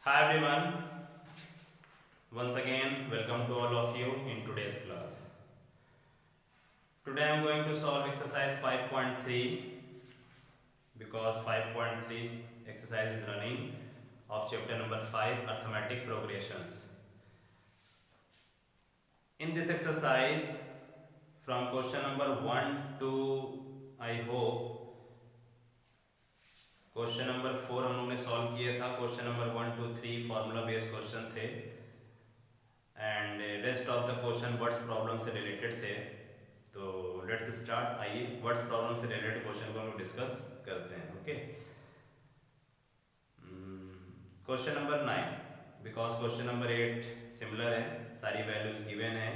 Hi everyone, once again welcome to all of you in today's class. Today I am going to solve exercise 5.3 because 5.3 exercise is running of chapter number 5 arithmetic progressions. In this exercise from question number 1 to I hope question number 4 हम लोग ने solve किया था. Question number 1 2 3 formula based question थे and rest of the question words problem से related थे. तो let's start. आइए वर्ड्स प्रॉब्लम से रिलेटेड क्वेश्चन को हम लोग डिस्कस करते हैं. Okay, question number 9 because question number 8 similar है, सारी वैल्यूज गिवन है.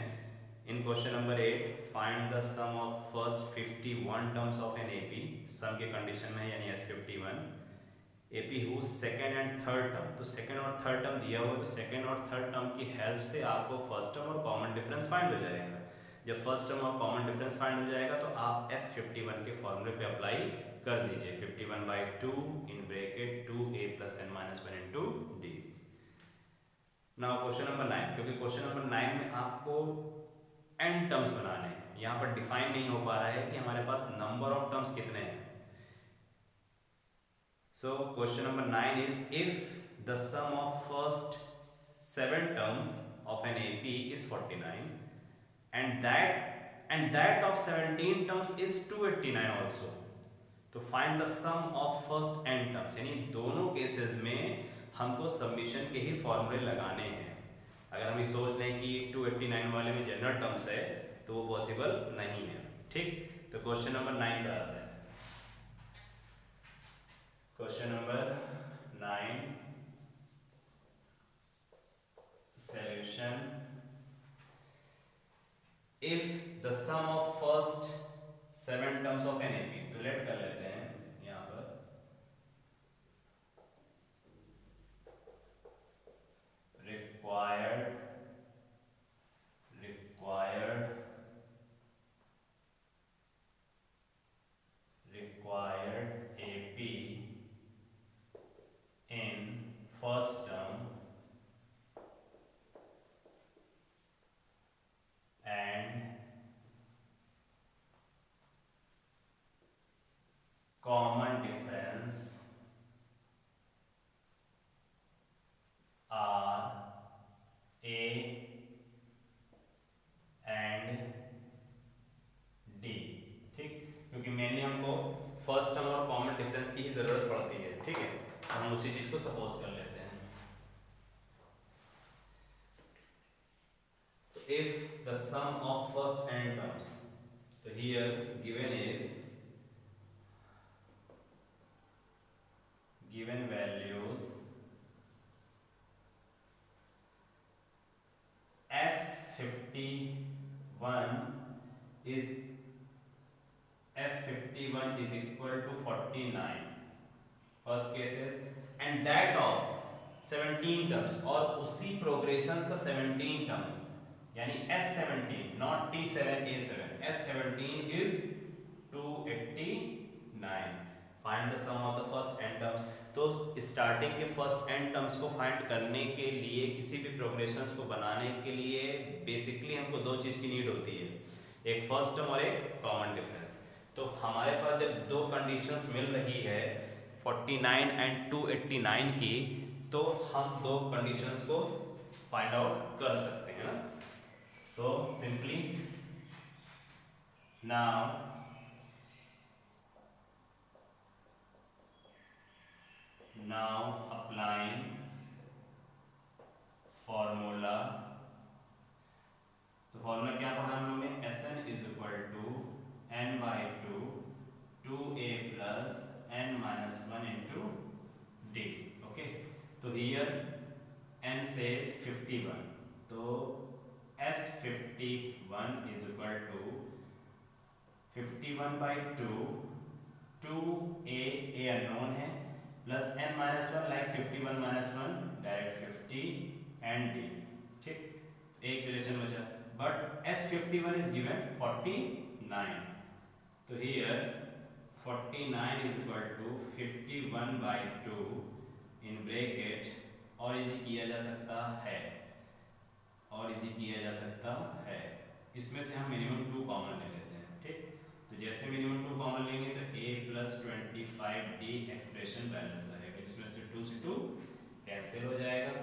In question number 8 find the sum of first 51 terms of an AP. सम के कंडीशन में यानी S51 AP who second and third term. तो सेकेंड और थर्ड टर्म दिया हुआ है, तो सेकेंड और थर्ड टर्म की हेल्प से आपको फर्स्ट टर्म और कॉमन डिफरेंस फाइंड हो जाएगा. जब फर्स्ट टर्म और कॉमन डिफरेंस फाइंड हो जाएगा तो आप S51 के फॉर्मूले पे अप्लाई कर दीजिए. 51/2 in bracket 2a + n - 1 into D. Now question number 9, क्योंकि क्वेश्चन नंबर 9 में आपको n टर्म्स बनाने हैं. यहाँ पर डिफाइन नहीं हो पा रहा है कि हमारे पास नंबर ऑफ टर्म्स कितने हैं. So question number 9 is if the sum of first 7 terms of an AP is 49 and that of 17 terms is 289 also. तो find the sum of first n terms. यानी दोनों केसेस में हमको submission के ही फॉर्मूले लगाने हैं. अगर हम ये सोच लें कि 289 वाले में जनरल टर्म्स है तो वो पॉसिबल नहीं है. ठीक, तो क्वेश्चन नंबर 9 कराते हैं. Question number 9 solution. If the sum of first 7 terms of an AP, तो लेट कर लेते हैं यहाँ पर. required AP in first term and common difference are A and D. ठीक, क्योंकि मेनली हमको फर्स्ट टर्म और कॉमन डिफरेंस की ही जरूरत पड़ती है. ठीक है, हम उसी चीज को सपोज कर लेते हैं. If the sum of first n terms, so here given is given values S51 is equal to 49 first case है एंड दैट ऑफ 17 टर्म्स और उसी प्रोग्रेशंस का 17 टर्म्स यानी S17 not T7A7 S17 is 289. Find the sum of the first n terms. तो starting के first n terms को find करने के लिए, किसी भी प्रोग्रेशंस को बनाने के लिए बेसिकली हमको दो चीज की नीड होती है, एक फर्स्ट टर्म और एक कॉमन डिफरेंस. तो हमारे पास जब दो कंडीशंस मिल रही है 49 एंड 289 की, तो हम दो कंडीशंस को फाइंड आउट कर सकते हैं ना. तो सिंपली now applying formula. तो फॉर्मूला क्या पढ़ा हम लोगों ने, Sn is equal to n/2 2a plus n minus 1 into d. Okay, तो here n says 51, तो S51 is equal to 51/2 2a unknown है plus n minus 1 like 51 minus 1 direct 50 and d. ठीक, एक रिलेशन बचा, बट S51 is given 49. तो here 49 is equal to 51/2 in bracket और easy किया जा सकता है, और इजी किया जा सकता है। इसमें से हम मिनिमम 2 कॉमन ले लेते हैं, ठीक। तो जैसे मिनिमम 2 कॉमन लेंगे तो a + 25d एक्सप्रेशन बैलेंस रहेगा, जिसमें से 2 से 2 कैंसिल हो जाएगा,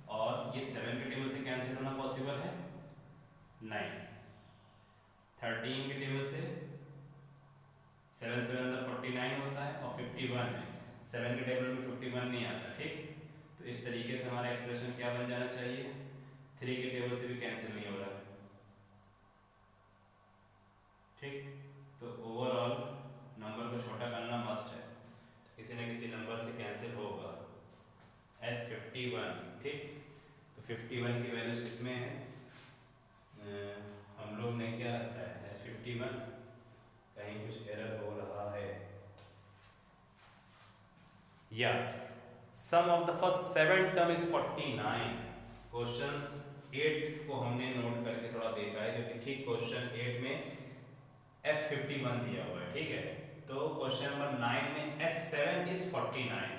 और ये 7 के टेबल से कैंसिल होना पॉसिबल है, 9 13 के टेबल से 7 7 49 होता है, और 51 है, 7 के टेबल में 51 नहीं आता, ठीक। तो इस तरीके से हमारा एक्सप्रेशन क्या बन जाना चाहिए, 3 के टेबल से भी कैंसिल नहीं हो रहा है, ठीक। तो ओवरऑल नंबर को छोटा करना मस्ट है, किसी न किसी नंबर से कैंसिल होगा। S51, ठीक। तो 51 की वैल्यूज किसमें है, हम लोग ने क्या रखा है, S51, कहीं कुछ एरर हो रहा है, या sum of the first 7 term is 49। Questions 8 को हमने नोट करके थोड़ा देखा है, क्योंकि ठीक क्वेश्चन 8 में S51 दिया हुआ है, ठीक है। तो क्वेश्चन नंबर 9 में S7 is 49,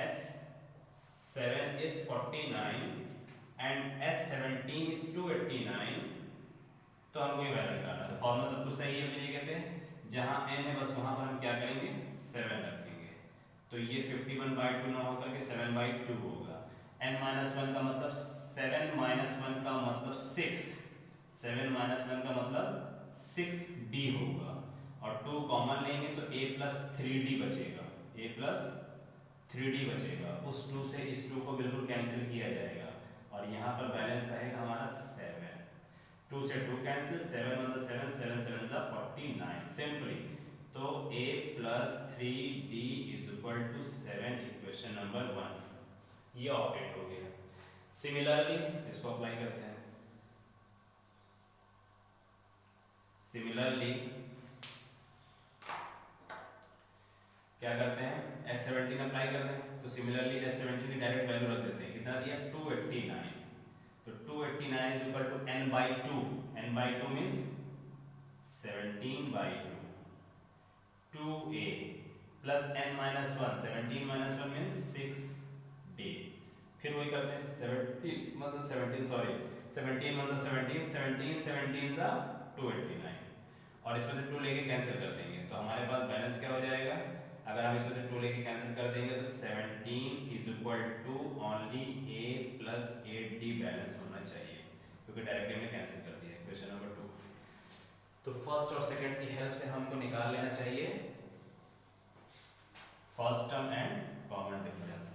S7 is 49 and S17 is 289। तो हमको ये वैल्यू निकालना है, तो फॉर्मूला सब कुछ सही है अपनी जगह पे, जहां n है बस वहां पर हम क्या करेंगे, 7 रखेंगे। तो ये 51/2 ना होकर के 7/2 होगा। n-1 का मतलब 7 - 1 का मतलब 6, 7 - 1 का मतलब 6d होगा, और 2 कॉमन लेंगे तो a + 3d बचेगा, a + 3d बचेगा। उस 2 से इस 2 को बिल्कुल कैंसिल किया जाएगा, और यहाँ पर बैलेंस रहेगा हमारा 7, 2 से 2 कैंसिल, 7 × 7 7 7 49 सिंपली। तो a + 3d = 7, इक्वेशन नंबर 1 ये ऑपरेट हो गया। सिमिलरली इसको अप्लाई करते हैं, सिमिलरली क्या करते हैं, S17 अप्लाई करते हैं। तो सिमिलरली S17 की डायरेक्ट वैल्यू रख देते हैं, कितना दिया, 289। तो 289 = n/2, n/2 means 17/2, 2a + n-1, 17 - 1 means 6d। फिर वही करते हैं, 17 मतलब 17 सॉरी 17 मतलब 17 17 17 289, और इसमें से 2 लेके कैंसिल कर देंगे, तो हमारे पास बैलेंस क्या हो जाएगा, अगर हम इसमें से 2 लेके कैंसिल कर देंगे तो 17 = ओनली a + 8d बैलेंस होना चाहिए, क्योंकि डायरेक्टली हमने कैंसिल कर दिया क्वेश्चन नंबर 2। तो फर्स्ट और सेकंड की हेल्प से हमको निकाल लेना चाहिए first term and common difference.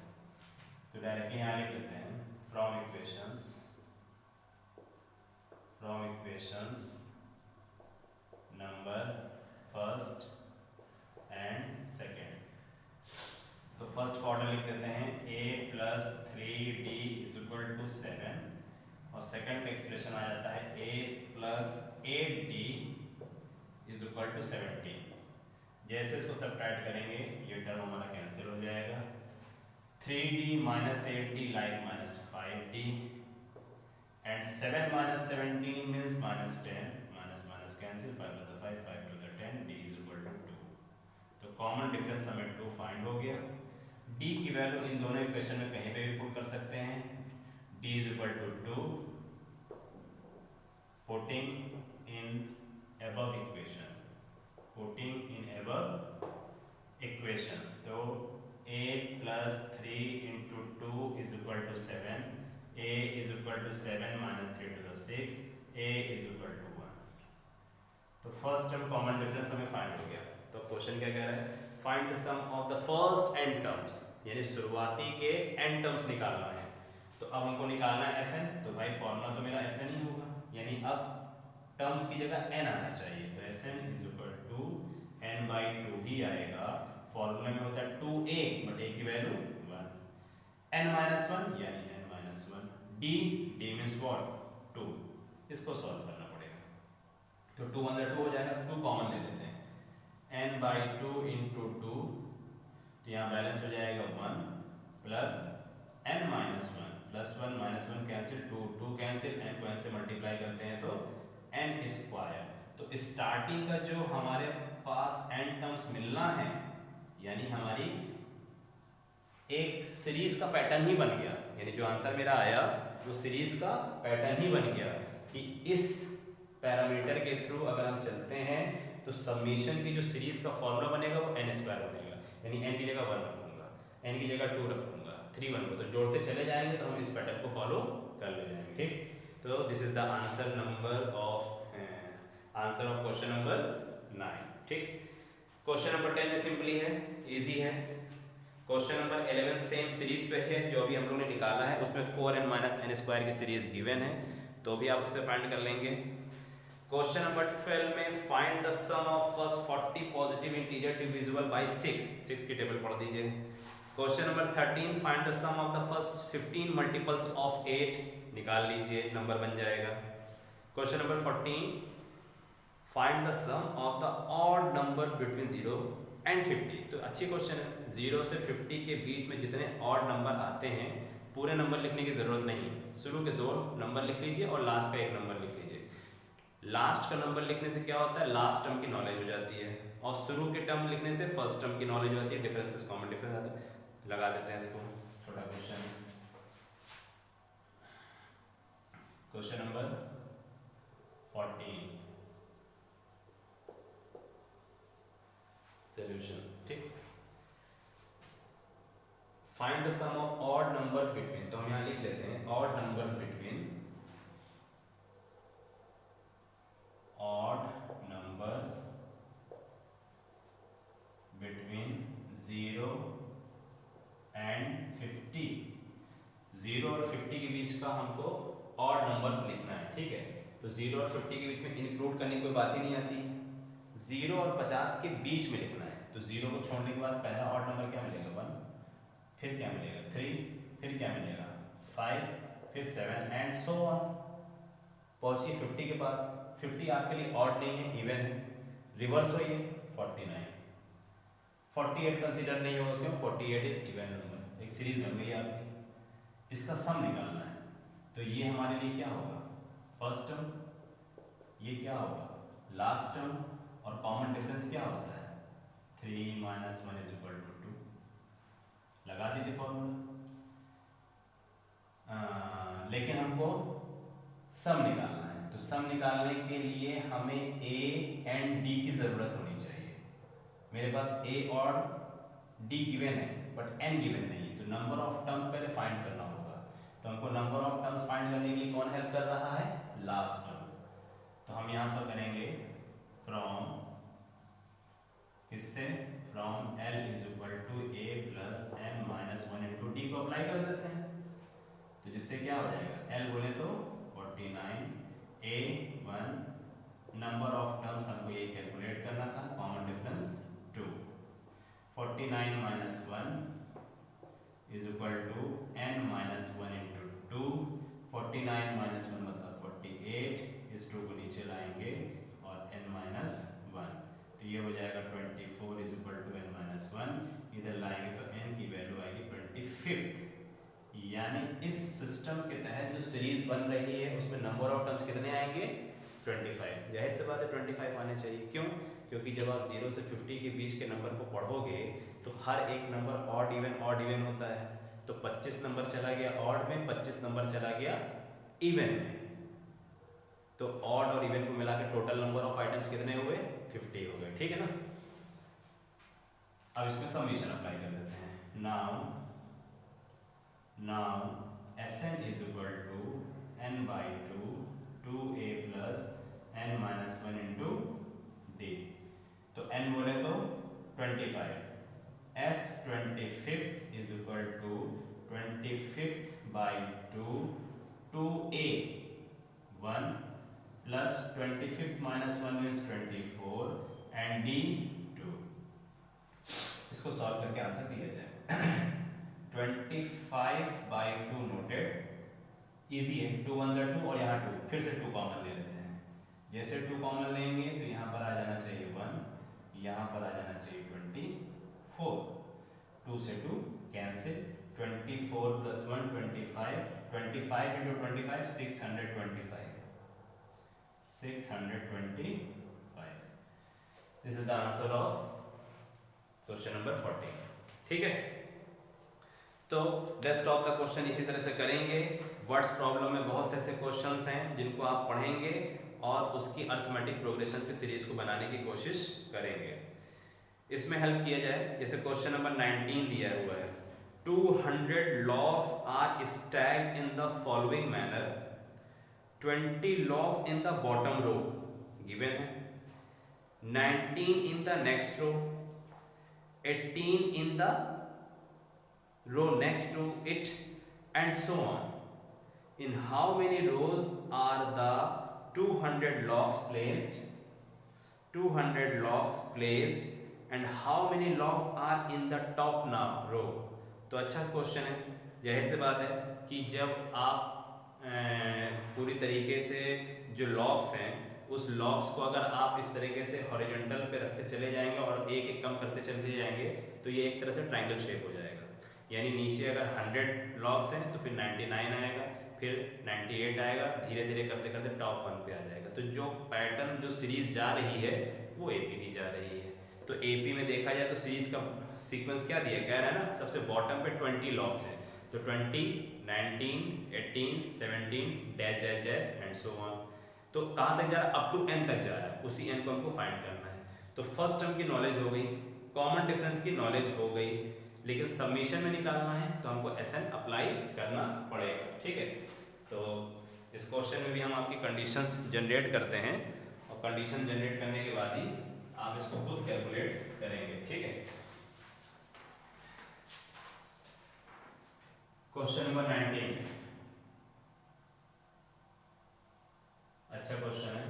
तो डायरेक्टली यहाँ लिख लेते हैं, from equations number first and second. तो फर्स्ट ऑर्डर लिख देते हैं, a + 3d = 7, और सेकंड का एक्सप्रेशन आ जाता है a + 8d = 17। जैसे इसको सब्ट्रैक्ट करेंगे ये टर्म हमारा कैंसिल हो जाएगा, 3d - 8d like -5d, and 7 - 17 means -10, minus cancel, 5 × 5 5 × 10, d = 2। तो कॉमन डिफरेंस हमें 2 फाइंड हो गया। d की वैल्यू इन दोनों इक्वेशन में कहीं पे भी पुट कर सकते हैं, d = 2 putting in above equations, तो a + 3 × 2 = 7, a = 7 - 3 to the 6, a = 1। तो फर्स्ट टर्म कॉमन डिफरेंस हमें फाइंड हो गया। तो क्वेश्चन क्या कह रहा है, find the sum of the first n terms, यानी शुरुआती के n टर्म्स निकालना है। तो अब हमको निकालना है Sn, तो भाई फॉर्मूला तो मेरा Sn ही होगा, यानी अब टर्म्स की जगह n आना चाहिए, तो Sn = n/2 ही आएगा। फॉर्मूला में होता है 2a, बट a की वैल्यू 1, n-1 यानी n-1, d मींस व्हाट, 2। इसको सॉल्व करना पड़ेगा, तो 2 × 2 हो जाएगा, 2 कॉमन ले लेते हैं, n/2 × 2, तो यहाँ बैलेंस हो जाएगा 1 plus n-1 plus 1 -1 cancel, 2 cancel, n को n से मल्टीप्लाई करते हैं तो n²। तो स्टार्टिंग का जो हमारे पास n टर्म्स मिलना है, यानी हमारी एक सीरीज का पैटर्न ही बन गया, यानी जो आंसर मेरा आया वो सीरीज का पैटर्न ही बन गया कि इस पैरामीटर के थ्रू अगर हम चलते हैं तो समीशन की जो सीरीज का फॉर्मूला बनेगा वो n स्क्वायर बनेगा, यानी n की जगह 1 रखूंगा, n की जगह 2 रखूंगा, 3 1 तो जोड़ते चले जाएंगे तो हम इस पैटर्न को फॉलो कर ले जाएंगे। ठीक, तो this is the answer of question number 9। ठीक, क्वेश्चन नंबर 10 में सिंपली है, इजी है। क्वेश्चन नंबर 11 सेम सीरीज पे है, जो अभी हम लोग ने निकाला है उसमें 4n माइनस n स्क्वायर की सीरीज गिवन है, तो भी आप उससे फाइंड कर लेंगे। क्वेश्चन नंबर 12 में find the sum of first 40 positive integer divisible by 6 की टेबल पढ़ दीजिए। Question number 13 find the sum of the first 15 multiples of 8, निकाल लीजिए, नंबर बन जाएगा। Question number 14 find the sum of the odd numbers between 0 and 50, तो अच्छी question है। 0 से 50 के बीच में जितने ऑड नंबर आते हैं पूरे नंबर लिखने की ज़रूरत नहीं, शुरू के 2 नंबर लिख लीजिए और लास्ट का 1 नंबर लिख लीजिए। लास्ट का नंबर लिखने से क्या होता है, लास्ट टर्म की नॉलेज हो जाती है, और शुरू के टर्म लिखने से फर्स्ट टर्म की नॉलेज हो जाती है, डिफरेंसेस कॉमन डिफरेंस आता है। लगा देते हैं इसको, छोटा क्वेश्चन, क्वेश्चन नंबर 14 सॉल्यूशन। ठीक, find the sum of odd numbers between, तो हम यहां लिख लेते हैं odd numbers between, odd numbers between 0 and 50। 0 और 50 के बीच का हमको ऑड नंबर्स लिखना है। ठीक है, तो 0 और 50 के बीच में इंक्लूड करने की कोई बात ही नहीं आती, 0 और 50 के बीच में लिखना है। तो 0 को छोड़ने के बाद पहला ऑड नंबर क्या मिलेगा, 1, फिर क्या मिलेगा 3, फिर क्या मिलेगा 5, फिर 7 एंड सो ऑन। पहुंचिए 50 के पास, 50 आपके लिए ऑड नहीं है, इवन है, रिवर्स होइए 49, 48 कंसीडर नहीं होगा, क्यों, 48 इज इवन नंबर, एक सीरीज बन गई आपकी। इसका सम निकालना है, तो ये हमारे लिए क्या होगा, फर्स्ट टर्म, ये क्या होगा लास्ट टर्म, और कॉमन डिफरेंस क्या होता है 3 माइनस 1 इज इक्वल टू 2, लगा दीजिए फॉर्मूला। लेकिन हमको सम निकालना है, तो सम निकालने के लिए हमें a एंड d की जरूरत होनी चाहिए। मेरे पास a और d गिवन है बट n गिवन नहीं है, तो नंबर ऑफ टर्म्स पहले फाइंड करना होगा। तो हमको नंबर ऑफ टर्म्स फाइंड करने के लिए कौन हेल्प कर रहा है, लास्ट टर्म। तो हम यहाँ पर करेंगे फ्रॉम, किससे, from l is equal to a plus n minus 1 into D को अप्लाई कर देते हैं, तो जिससे क्या हो जाएगा, l बोले तो 49, a 1, नंबर ऑफ टर्म्स हमको ये कैलकुलेट करना था, common difference 2, 49 minus 1 is equal to n minus 1 into 2, 49 minus 1 मतलब 48, इस 2 को नीचे लाएंगे और n माइनस 1, तो ये हो जाएगा 24 is equal to n minus 1, इधर लाएंगे तो n की वैल्यू आएगी 25। यानी इस सिस्टम के तहत जो सीरीज बन रही है उसमें नंबर ऑफ टर्म्स कितने आएंगे, 25। जाहिर सी बात है 25 आने चाहिए, क्यों, क्योंकि जब आप 0 से 50 के बीच के नंबर को पढ़ोगे तो हर एक नंबर ऑड इवन होता है, तो 25 नंबर चला गया ऑड में, 25 नंबर चला गया इवन में, तो ऑड और इवन को मिलाकर टोटल नंबर ऑफ आइटम्स कितने हुए, 50 हो गए। ठीक है ना, अब इसमें समेशन अप्लाई कर देते हैं। Now Sn is equal to n by 2 2a plus n minus 1 into d, तो n बोले तो 25, s 25th is equal to 25th by 2 2a 1 plus 25th minus 1 means 24 and d 2। इसको सॉल्व करके answer दिया जाए। 25 by 2 नोटेड, इजी है, 2 1 2 और यहाँ 2, फिर से 2 कॉमन ले लेते हैं। जैसे 2 कॉमन लेंगे तो यहाँ पर आ जाना चाहिए 1, यहाँ पर आ जाना चाहिए 24, 2 से 2 cancel, 24 plus 1 25, 25 into 25 625, 625। This is the answer of question number 14। ठीक है, तो रेस्ट ऑफ द क्वेश्चन इसी तरह से करेंगे। वर्ड्स प्रॉब्लम में बहुत से ऐसे क्वेश्चंस हैं जिनको आप पढ़ेंगे और उसकी अर्थमेटिक प्रोग्रेशन की सीरीज को बनाने की कोशिश करेंगे। इसमें हेल्प किया जाए, जैसे क्वेश्चन नंबर 19 दिया हुआ है, 200 logs are stacked in the following manner, 20 logs in the bottom row given है, 19 in the next row, 18 in the row next to it, and so on. In how many rows are the 200 logs placed? 200 logs placed, and how many logs are in the top now row? तो अच्छा question है। जाहिर सी बात है कि जब आप पूरी तरीके से जो लॉग्स हैं उस लॉग्स को अगर आप इस तरीके से हॉरिजॉन्टल पे रखते चले जाएंगे और एक एक कम करते चलते जाएंगे तो ये एक तरह से ट्रायंगल शेप हो जाएगा। यानी नीचे अगर 100 लॉग्स हैं तो फिर 99 आएगा, फिर 98 आएगा, धीरे धीरे करते करते टॉप 1 पे आ जाएगा। तो जो पैटर्न जो सीरीज जा रही है वो एपी की जा रही है। तो एपी में देखा जाए तो सीरीज का सीक्वेंस क्या दिया, कह रहा है ना सबसे बॉटम पे 20 लॉग्स हैं, तो 20, 19, 18, 17 dash dash dash and so on. तो कहाँ तक जा रहा है, अप टू n तक जा रहा है, उसी n को हमको फाइंड करना है। तो फर्स्ट टर्म की नॉलेज हो गई, कॉमन डिफरेंस की नॉलेज हो गई, लेकिन सबमिशन में निकालना है तो हमको SN अप्लाई करना पड़ेगा। ठीक है, तो इस क्वेश्चन में भी हम आपकी कंडीशंस जनरेट करते हैं और कंडीशन जनरेट करने के बाद ही आप इसको खुद कैलकुलेट करेंगे। ठीक है, क्वेश्चन नंबर 19 अच्छा क्वेश्चन है,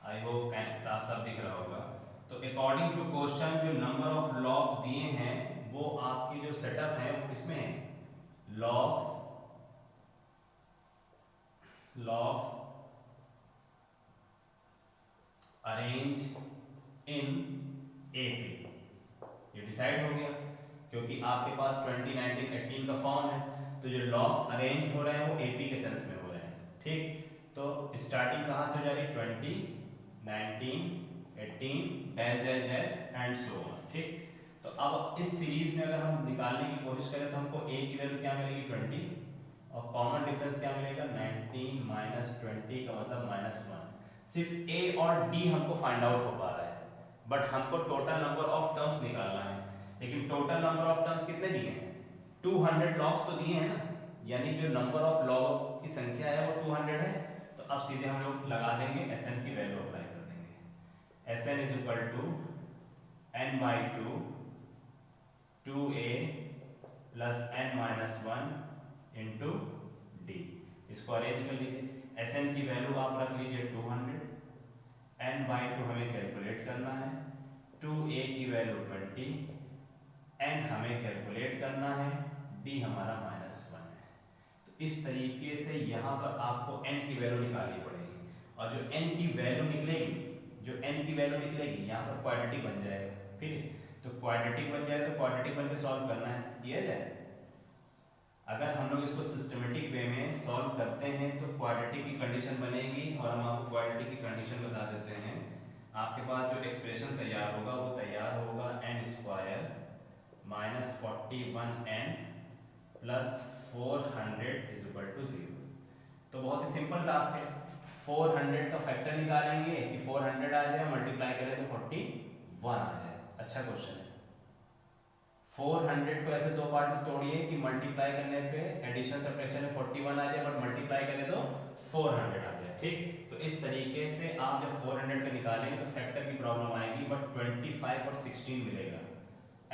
आई होप साफ साफ दिख रहा होगा। तो अकॉर्डिंग टू क्वेश्चन जो नंबर ऑफ लॉग्स दिए हैं वो आपकी जो सेटअप है वो किसमें है, लॉग्स अरेंज इन एपी, ये डिसाइड हो गया क्योंकि आपके पास 20, 19, 18 का फॉर्म है, तो जो लॉग्स अरेंज हो रहे हैं वो एपी के सेंस में हो रहे हैं। ठीक, तो स्टार्टिंग कहाँ से हो जा रही है, 20, 19, 18 dash dash dash and so on. ठीक, तो अब इस सीरीज में अगर हम निकालने की कोशिश करें तो हमको ए की वैल्यू क्या मिलेगी, 20, और कॉमन डिफरेंस क्या मिलेगा, 19 माइनस 20 का मतलब -1। सिर्फ ए और डी हमको फाइंड आउट हो पा रहा है, बट हमको टोटल नंबर ऑफ टर्म्स निकालना है। लेकिन टोटल नंबर ऑफ टर्म्स कितने दिए हैं, 200 लॉग्स तो दिए हैं ना, यानी जो नंबर ऑफ लॉग की संख्या है वो 200 है। तो अब सीधे हम लोग लगा देंगे SN की वैल्यू अप्लाई कर देंगे। SN is equal to n/2 2a plus n-1 into D. इसको अरेंज कर लीजिए, SN की वैल्यू आप रख लीजिए 200, n/2 हमें कैलकुलेट करना है, 2a की वैल्यू 20, n हमें कैलकुलेट करना है, d हमारा -1 है। तो इस तरीके से यहाँ पर आपको n की वैल्यू निकालनी पड़ेगी, और जो n की वैल्यू निकलेगी, यहाँ पर क्वाड्रेटिक बन जाएगा। ठीक है, तो क्वाड्रेटिक बन जाए तो क्वाड्रेटिक बन के सॉल्व करना है, किया जाए। अगर हम लोग इसको सिस्टमेटिक वे में सॉल्व करते हैं तो क्वाड्रेटिक की कंडीशन बनेगी, और हम आपको क्वाड्रेटिक की कंडीशन बता देते हैं। आपके पास जो एक्सप्रेशन तैयार होगा वो तैयार होगा n² minus 41n plus 400 is equal to 0। तो बहुत ही सिंपल टास्क है, 400 का फैक्टर निकालेंगे कि 400 आ जाए, मल्टीप्लाई करें तो 41 आ जाए। अच्छा क्वेश्चन है। 400 को ऐसे दो पार्ट में तोड़िए कि मल्टीप्लाई करने पे एडिशन सब्ट्रैक्शन में 41 आ जाए, बट मल्टीप्लाई करें तो 400 आ जाए। ठीक, तो इस तरीके से आप जब 400 पे निकालेंगे तो फैक्टर की प्रॉब्लम आएगी, बट 25 और 16 मिलेगा,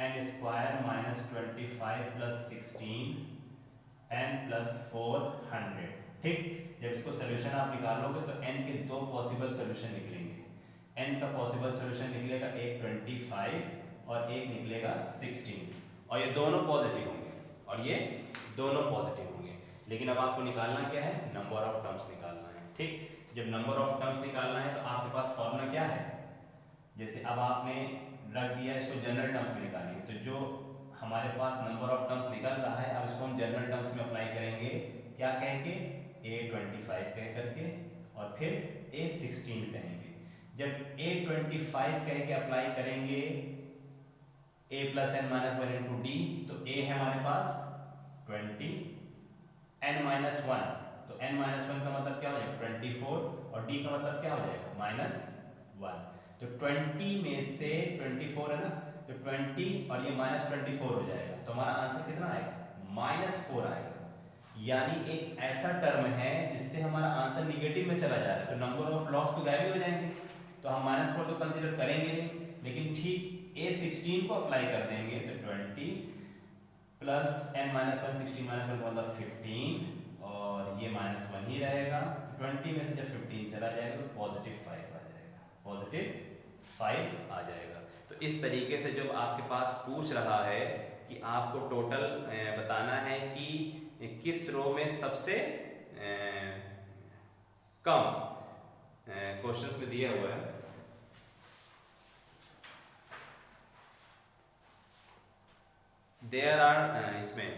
n² minus 25 plus 16 n plus 400। ठीक, जब इसको सोल्यूशन आप निकालोगे तो n के दो पॉसिबल सोल्यूशन निकलेंगे। n का पॉसिबल सोल्यूशन निकलेगा एक 25 और एक निकलेगा 16, और ये दोनों पॉजिटिव होंगे और ये दोनों पॉजिटिव होंगे। लेकिन अब आपको निकालना क्या है, नंबर ऑफ टर्म्स निकालना है। ठीक, जब नंबर ऑफ टर्म्स निकालना है तो आपके पास फॉर्मूला क्या है, जैसे अब आपने रख दिया इसको जनरल टर्म्स में निकालेंगे, तो जो हमारे पास नंबर ऑफ टर्म्स निकल रहा है अब इसको हम जनरल टर्म्स में अप्लाई करेंगे। क्या कहेंगे, a25 कह करके और फिर a16 कहेंगे। जब a25 कह के अप्लाई करेंगे a plus N minus one into D, तो a है हमारे पास 20, n माइनस वन, तो n माइनस वन का मतलब क्या हो जाएगा 24, और d का मतलब क्या हो जाएगा माइनस वन। तो 20 में से 24 है ना, तो 20 और ये माइनस 24 हो जाएगा, तो हमारा आंसर कितना आएगा -4 आएगा। यानी एक ऐसा टर्म है जिससे हमारा आंसर निगेटिव में चला जा रहा है, तो नंबर ऑफ लॉग्स तो गायब हो जाएंगे, तो हम -4 तो कंसीडर करेंगे नहीं, लेकिन ठीक a16 को अप्लाई कर देंगे, तो 20 plus n minus one, 16 minus one मतलब 15, और ये -1 ही रहेगा। 20 में से जब 15 चला जाएगा तो +5 आ जाएगा, +5 आ जाएगा। तो इस तरीके से जब आपके पास पूछ रहा है कि आपको टोटल बताना है कि किस रो में सबसे कम, क्वेश्चंस में दिया हुआ है देयर आर इसमें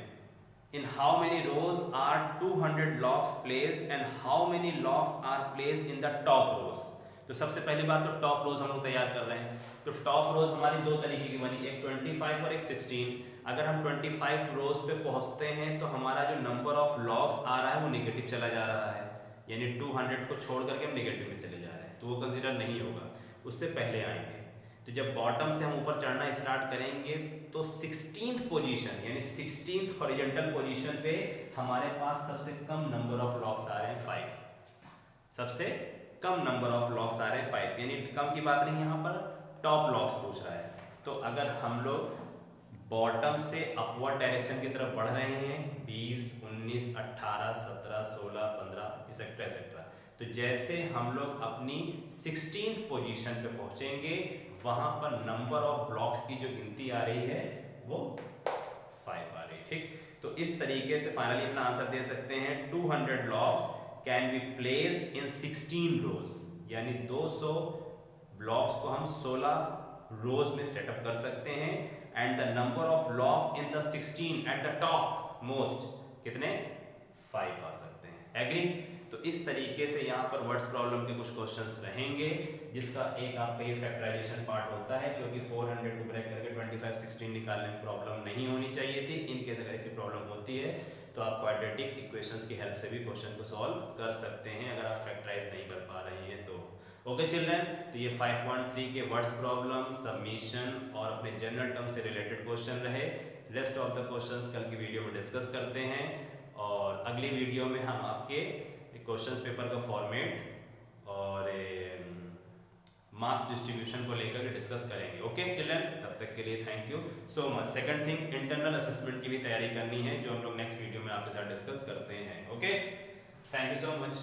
in how many rows are 200 logs placed and how many logs are placed in the top rows। तो सबसे पहली बात तो टॉप रोज हम लोग तैयार कर रहे हैं, तो टॉप रोज हमारी दो तरीके की बनी, एक 25 और एक 16। अगर हम 25 रोज पे पहुंचते हैं तो हमारा जो नंबर ऑफ लॉग्स आ रहा है वो नेगेटिव चला जा रहा है, यानी 200 को छोड़ करके हम नेगेटिव में चले जा रहे हैं, तो वो कंसिडर नहीं होगा, उससे पहले आएंगे। तो जब बॉटम से हम ऊपर चढ़ना स्टार्ट करेंगे तो 16th पोजीशन यानी 16th हॉरिजॉन्टल पोजीशन पे हमारे पास सबसे कम नंबर ऑफ लॉग्स आ रहे हैं 5, सबसे कम नंबर ऑफ लॉग्स आ रहे हैं 5, यानी कम की बात नहीं, यहाँ पर टॉप लॉग्स पूछ रहा है। तो अगर हम लोग बॉटम से अपवर्ड डायरेक्शन की तरफ बढ़ रहे हैं 20, 19, 18, 17, 16, 15 एक्सेट्रा एक्सेट्रा, तो जैसे हम लोग अपनी 16th पोजीशन पे पहुंचेंगे वहां पर नंबर ऑफ ब्लॉक्स की जो गिनती आ रही है वो 5 आ रही है, ठीक। तो इस तरीके से फाइनली अपना आंसर दे सकते हैं 200 blocks can be placed in 16 रोज, यानी 200 ब्लॉक्स को हम 16 रोज में सेटअप कर सकते हैं, and the number of blocks in the 16 at the top most कितने 5 आ सकते हैं। एग्री। तो इस तरीके से यहाँ पर वर्ड्स प्रॉब्लम के कुछ क्वेश्चंस रहेंगे, जिसका एक आपका ये फैक्टराइजेशन पार्ट होता है, क्योंकि 400 को ब्रेक करके 25, 16 निकालने में प्रॉब्लम नहीं होनी चाहिए थी। इन केस अगर ऐसी प्रॉब्लम होती है तो आप क्वाड्रेटिक इक्वेशंस की हेल्प से भी क्वेश्चन को सॉल्व कर सकते हैं, अगर आप फैक्टराइज नहीं कर पा रहे हैं तो। ओके चिल्ड्रन, तो ये 5.3 के वर्ड्स प्रॉब्लम, सबमिशन और अपने जनरल टर्म से रिलेटेड क्वेश्चन रहे। रेस्ट ऑफ द क्वेश्चंस कल की वीडियो में डिस्कस करते हैं, और अगली वीडियो में हम आपके क्वेश्चंस पेपर का फॉर्मेट और मार्क्स डिस्ट्रीब्यूशन को लेकर के डिस्कस करेंगे। ओके चिल्ड्रन, तब तक के लिए thank you so much. Second thing, internal assessment की भी तैयारी करनी है, जो हम लोग नेक्स्ट वीडियो में आपके साथ डिस्कस करते हैं। Okay, thank you so much.